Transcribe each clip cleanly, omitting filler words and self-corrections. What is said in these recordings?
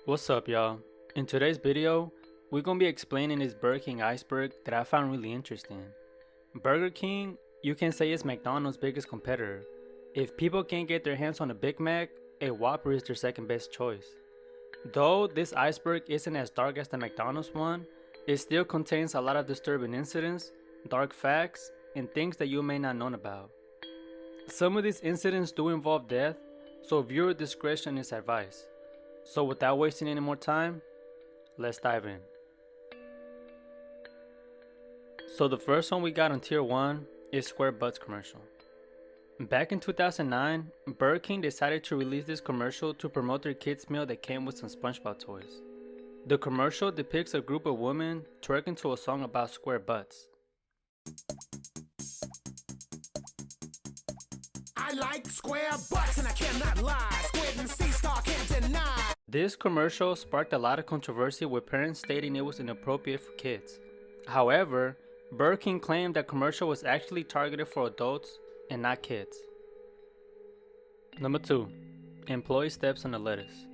What's up, y'all? In today's video, we're gonna be explaining this Burger King Iceberg that I found really interesting. Burger King, you can say, is McDonald's biggest competitor. If people can't get their hands on a Big Mac, a Whopper is their second best choice. Though this iceberg isn't as dark as the McDonald's one, it still contains a lot of disturbing incidents, dark facts, and things that you may not know about. Some of these incidents do involve death, so viewer discretion is advised. So without wasting any more time, let's dive in. So the first one we got on tier 1 is Square Butts commercial. Back in 2009, Burger King decided to release this commercial to promote their kids meal that came with some SpongeBob toys. The commercial depicts a group of women twerking to a song about square butts. I like square butts and I cannot lie. Squid and sea star can't deny. This commercial sparked a lot of controversy with parents stating it was inappropriate for kids. However, Burger King claimed that commercial was actually targeted for adults and not kids. Number 2. Employee steps on the lettuce.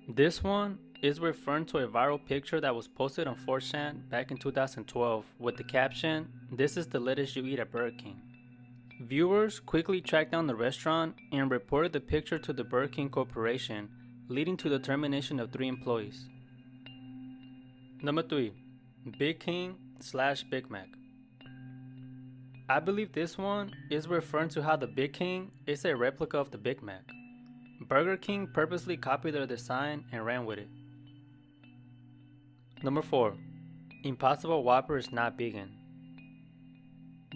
This one is referring to a viral picture that was posted on 4chan back in 2012 with the caption, "This is the lettuce you eat at Burger King." Viewers quickly tracked down the restaurant and reported the picture to the Burger King Corporation, leading to the termination of 3 employees. Number 3. Big King / Big Mac. I believe this one is referring to how the Big King is a replica of the Big Mac. Burger King purposely copied their design and ran with it. Number 4. Impossible Whopper is not vegan.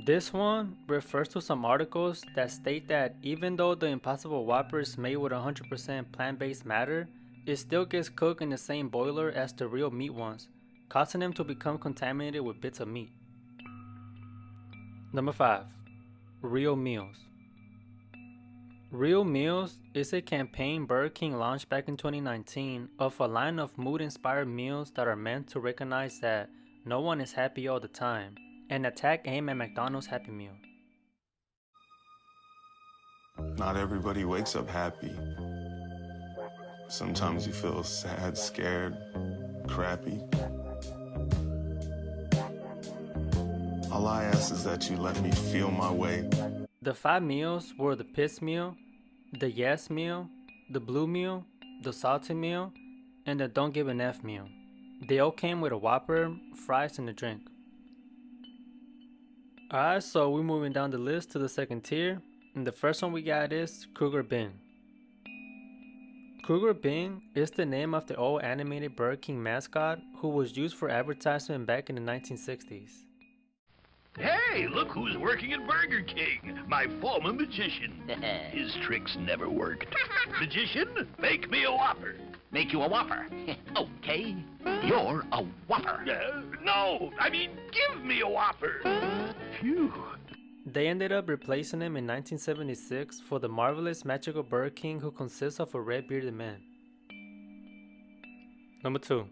This one refers to some articles that state that even though the Impossible Whopper is made with 100% plant-based matter, it still gets cooked in the same boiler as the real meat ones, causing them to become contaminated with bits of meat. Number 5. Real Meals. Real Meals is a campaign Burger King launched back in 2019 of a line of mood-inspired meals that are meant to recognize that no one is happy all the time, and attack aim at McDonald's Happy Meal. Not everybody wakes up happy. Sometimes you feel sad, scared, crappy. All I ask is that you let me feel my way. The 5 meals were the Piss Meal, the Yes Meal, the Blue Meal, the Salty Meal, and the Don't Give an F Meal. They all came with a Whopper, fries, and a drink. Alright, so we're moving down the list to the second tier, and the first one we got is Kruger Bing. Kruger Bing is the name of the old animated Burger King mascot who was used for advertisement back in the 1960s. Hey, look who's working at Burger King, my former magician. His tricks never worked. Magician, make me a Whopper. Make you a Whopper. Okay, you're a Whopper. No, I mean, give me a Whopper. Phew. They ended up replacing him in 1976 for the marvelous magical Burger King who consists of a red-bearded man. Number 2.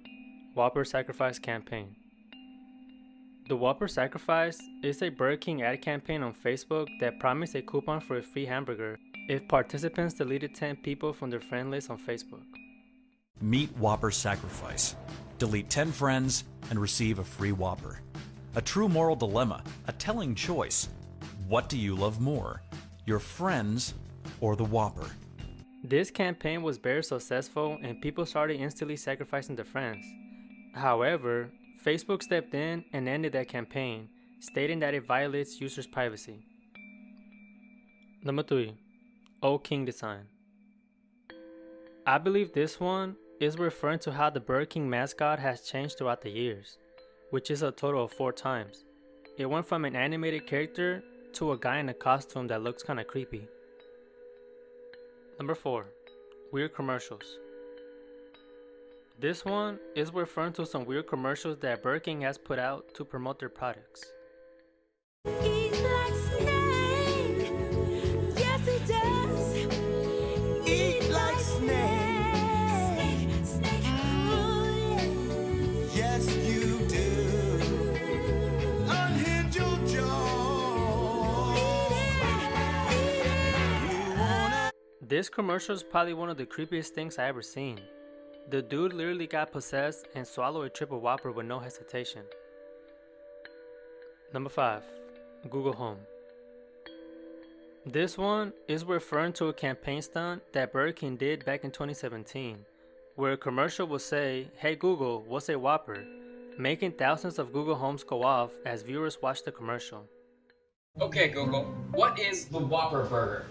Whopper Sacrifice Campaign. The Whopper Sacrifice is a Burger King ad campaign on Facebook that promised a coupon for a free hamburger if participants deleted 10 people from their friend list on Facebook. Meet Whopper Sacrifice. Delete 10 friends and receive a free Whopper. A true moral dilemma, a telling choice. What do you love more, your friends or the Whopper? This campaign was very successful and people started instantly sacrificing their friends. However, Facebook stepped in and ended that campaign, stating that it violates users' privacy. Number 3. Old King Design. I believe this one is referring to how the Burger King mascot has changed throughout the years, which is a total of 4 times. It went from an animated character to a guy in a costume that looks kinda creepy. Number 4. Weird commercials. This one is referring to some weird commercials that Burger King has put out to promote their products. Eat like snake. Yes, it does. Eat like snake. Snake. Oh, yeah. Yes, you do. Unhinge your jaw. You wanna This commercial is probably one of the creepiest things I ever seen. The dude literally got possessed and swallowed a triple Whopper with no hesitation. Number 5. Google Home. This one is referring to a campaign stunt that Burger King did back in 2017, where a commercial will say, "Hey Google, what's a Whopper?" making thousands of Google Homes go off as viewers watch the commercial. Okay, Google, what is the Whopper burger?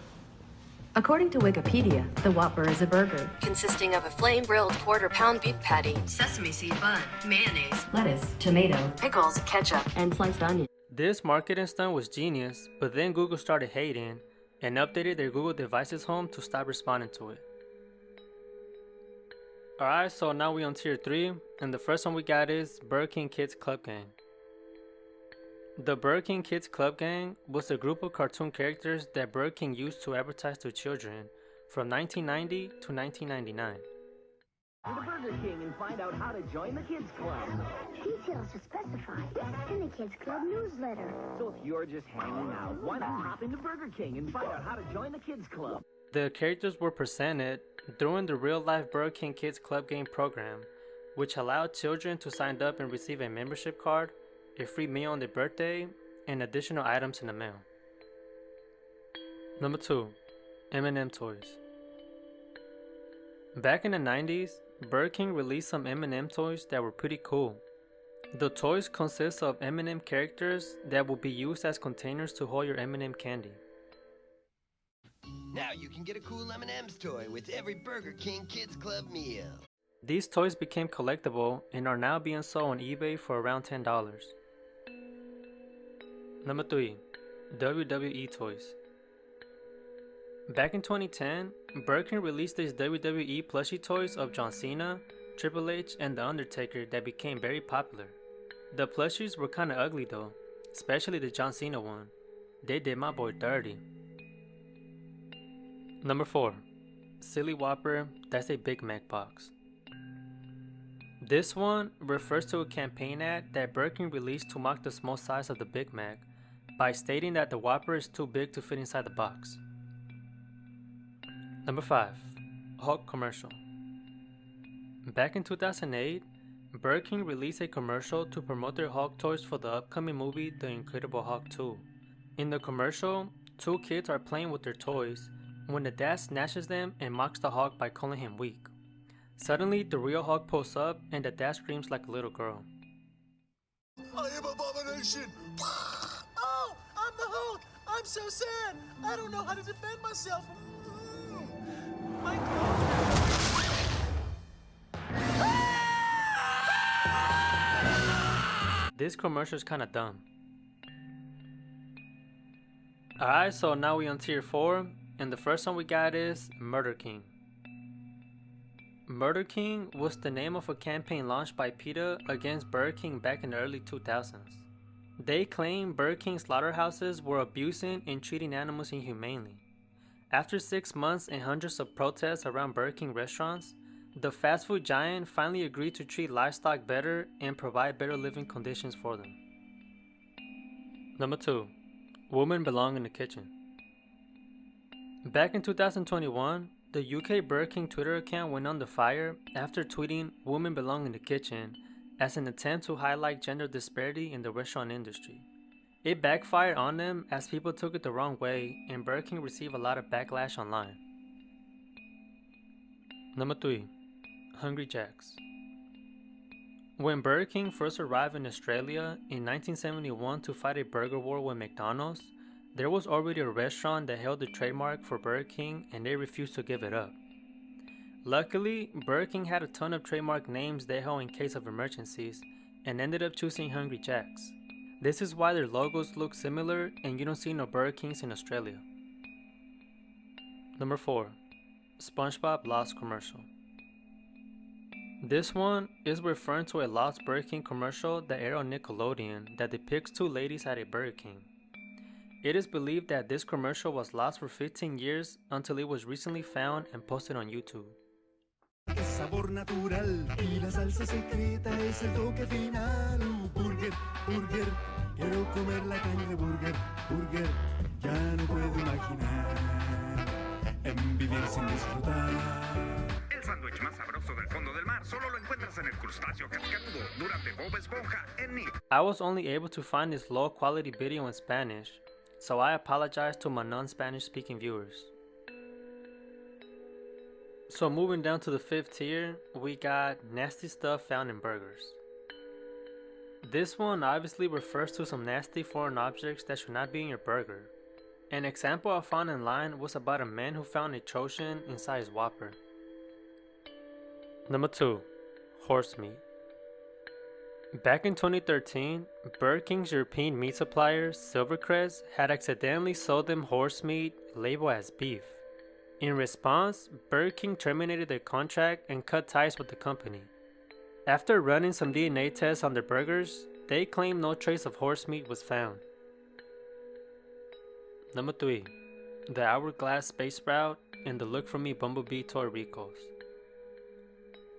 According to Wikipedia, the Whopper is a burger consisting of a flame-grilled quarter-pound beef patty, sesame seed bun, mayonnaise, lettuce, tomato, pickles, ketchup, and sliced onion. This marketing stunt was genius, but then Google started hating and updated their Google Devices Home to stop responding to it. Alright, so now we on tier 3, and the first one we got is Burger King Kids Club Gang. The Burger King Kids Club Gang was a group of cartoon characters that Burger King used to advertise to children from 1990 to 1999. To the Burger King and find out how to join the Kids Club. Details are specified in the Kids Club newsletter. So if you're just hanging out, why not hop into Burger King and find out how to join the Kids Club? The characters were presented during the real-life Burger King Kids Club Game program, which allowed children to sign up and receive a membership card, a free meal on their birthday, and additional items in the mail. Number 2. M&M Toys. Back in the 90s, Burger King released some M&M toys that were pretty cool. The toys consist of M&M characters that will be used as containers to hold your M&M candy. Now you can get a cool M&M's toy with every Burger King Kids Club meal. These toys became collectible and are now being sold on eBay for around $10. Number 3. WWE Toys. Back in 2010, Burger King released these WWE plushie toys of John Cena, Triple H, and The Undertaker that became very popular. The plushies were kinda ugly though, especially the John Cena one. They did my boy dirty. Number 4. Silly Whopper, that's a Big Mac box. This one refers to a campaign ad that Burger King released to mock the small size of the Big Mac by stating that the Whopper is too big to fit inside the box. Number 5. Hulk commercial. Back in 2008, Burger King released a commercial to promote their Hulk toys for the upcoming movie The Incredible Hulk 2. In the commercial, 2 kids are playing with their toys when the dad snatches them and mocks the Hulk by calling him weak. Suddenly, the real Hulk pulls up and the dad screams like a little girl. I am Abomination! Oh, I'm the Hulk! I'm so sad! I don't know how to defend myself! My clothes. This commercial is kinda dumb. Alright, so now we on tier 4, and the first one we got is Murder King. Murder King was the name of a campaign launched by PETA against Burger King back in the early 2000s. They claimed Burger King slaughterhouses were abusing and treating animals inhumanely. After 6 months and hundreds of protests around Burger King restaurants, the fast food giant finally agreed to treat livestock better and provide better living conditions for them. Number 2. Women Belong in the Kitchen. Back in 2021, the UK Burger King Twitter account went under fire after tweeting "Women belong in the kitchen" as an attempt to highlight gender disparity in the restaurant industry. It backfired on them as people took it the wrong way and Burger King received a lot of backlash online. Number 3. Hungry Jacks. When Burger King first arrived in Australia in 1971 to fight a burger war with McDonald's, there was already a restaurant that held the trademark for Burger King and they refused to give it up. Luckily, Burger King had a ton of trademark names they held in case of emergencies and ended up choosing Hungry Jacks. This is why their logos look similar and you don't see no Burger Kings in Australia. Number 4. SpongeBob Lost commercial. This one is referring to a Lost Burger King commercial that aired on Nickelodeon that depicts 2 ladies at a Burger King. It is believed that this commercial was lost for 15 years until it was recently found and posted on YouTube. El sabor natural y la salsa secreta es el toque final. Burger, burger, quiero comer la carne de burger, burger. Ya no puedo imaginar en vivir sin disfrutar. El sándwich más sabroso del fondo del mar. I was only able to find this low quality video in Spanish, so I apologize to my non-Spanish speaking viewers. So moving down to the 5th tier, we got nasty stuff found in burgers. This one obviously refers to some nasty foreign objects that should not be in your burger. An example I found online was about a man who found a Trojan inside his Whopper. Number 2. Horse meat. Back in 2013, Burger King's European meat supplier, Silvercrest, had accidentally sold them horse meat labeled as beef. In response, Burger King terminated their contract and cut ties with the company. After running some DNA tests on their burgers, they claimed no trace of horse meat was found. Number 3. The Hourglass Space Sprout and the Look For Me Bumblebee toy recalls.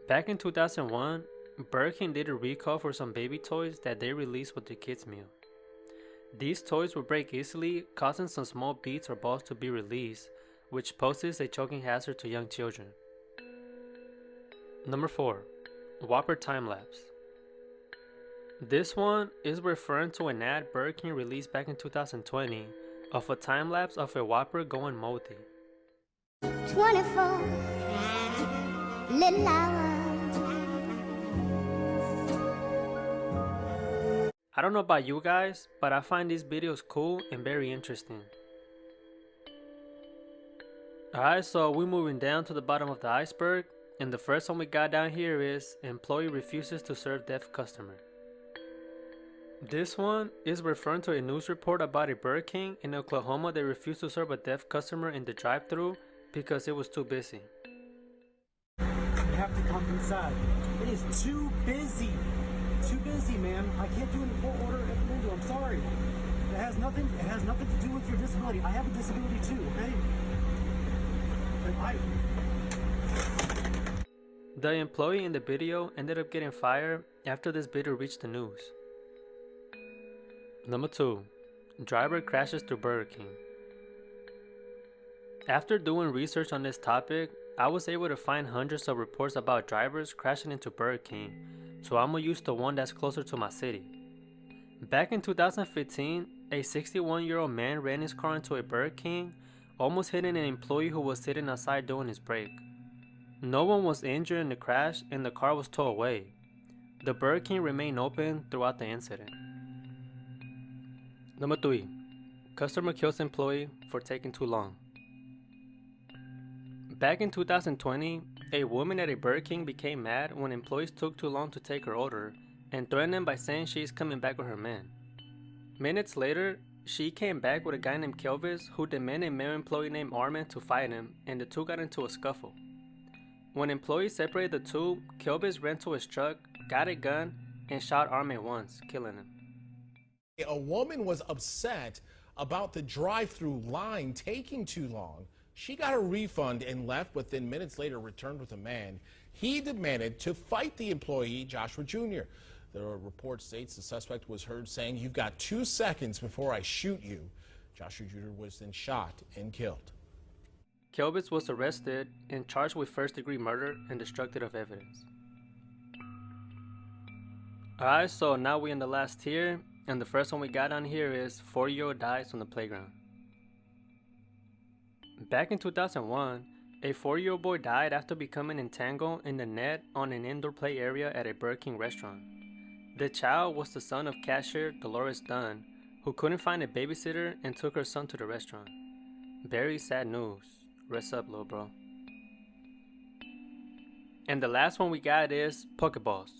Back in 2001, Burger King did a recall for some baby toys that they released with their kids meal. These toys would break easily, causing some small beads or balls to be released, which poses a choking hazard to young children. Number 4. Whopper Time Lapse. This one is referring to an ad Burger King released back in 2020 of a time lapse of a Whopper going moldy. 24 little hours. I don't know about you guys, but I find these videos cool and very interesting. Alright, so we're moving down to the bottom of the iceberg, and the first one we got down here is employee refuses to serve deaf customer. This one is referring to a news report about a Burger King in Oklahoma that refused to serve a deaf customer in the drive-thru because it was too busy. You have to come inside. It is too busy. Too busy, man. I can't do it in full order at the window. I'm sorry. It has nothing to do with your disability. I have a disability too, okay? The employee in the video ended up getting fired after this video reached the news. Number 2. Driver crashes through Burger King. After doing research on this topic, I was able to find hundreds of reports about drivers crashing into Burger King, so I'm gonna use the one that's closer to my city. Back in 2015, a 61-year-old man ran his car into a Burger King, almost hitting an employee who was sitting outside doing his break. No one was injured in the crash and the car was towed away. The Burger King remained open throughout the incident. Number 3. Customer kills employee for taking too long. Back in 2020, a woman at a Burger King became mad when employees took too long to take her order and threatened them by saying she is coming back with her man. Minutes later, she came back with a guy named Kelvis who demanded a male employee named Armin to fight him, and the two got into a scuffle. When employees separated the two, Kelvis ran to his truck, got a gun, and shot Armin once, killing him. A woman was upset about the drive-through line taking too long. She got a refund and left, but then minutes later returned with a man. He demanded to fight the employee, Joshua Jr. The report states the suspect was heard saying, "You've got 2 seconds before I shoot you." Joshua Jr. was then shot and killed. Kelvis was arrested and charged with first-degree murder and destructive of evidence. Alright, so now we're in the last tier, and the first one we got on here is 4-year-old dies on the playground. Back in 2001, a 4-year-old boy died after becoming entangled in the net on an indoor play area at a Burger King restaurant. The child was the son of cashier Dolores Dunn, who couldn't find a babysitter and took her son to the restaurant. Very sad news. Rest up, little bro. And the last one we got is Pokeballs.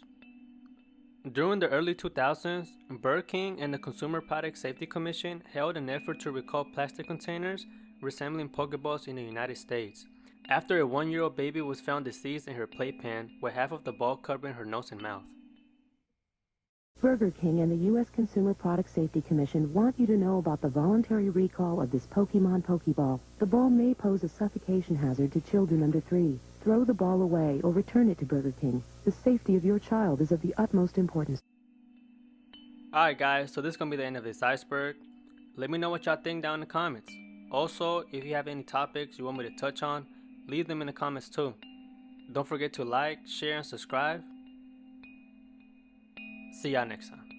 During the early 2000s, Burger King and the Consumer Product Safety Commission held an effort to recall plastic containers resembling Pokeballs in the United States, after a 1-year-old baby was found deceased in her playpen with half of the ball covering her nose and mouth. Burger King and the U.S. Consumer Product Safety Commission want you to know about the voluntary recall of this Pokemon Pokeball. The ball may pose a suffocation hazard to children under 3. Throw the ball away or return it to Burger King. The safety of your child is of the utmost importance. Alright guys, so this is going to be the end of this iceberg. Let me know what y'all think down in the comments. Also, if you have any topics you want me to touch on, leave them in the comments too. Don't forget to like, share, and subscribe. See y'all next time.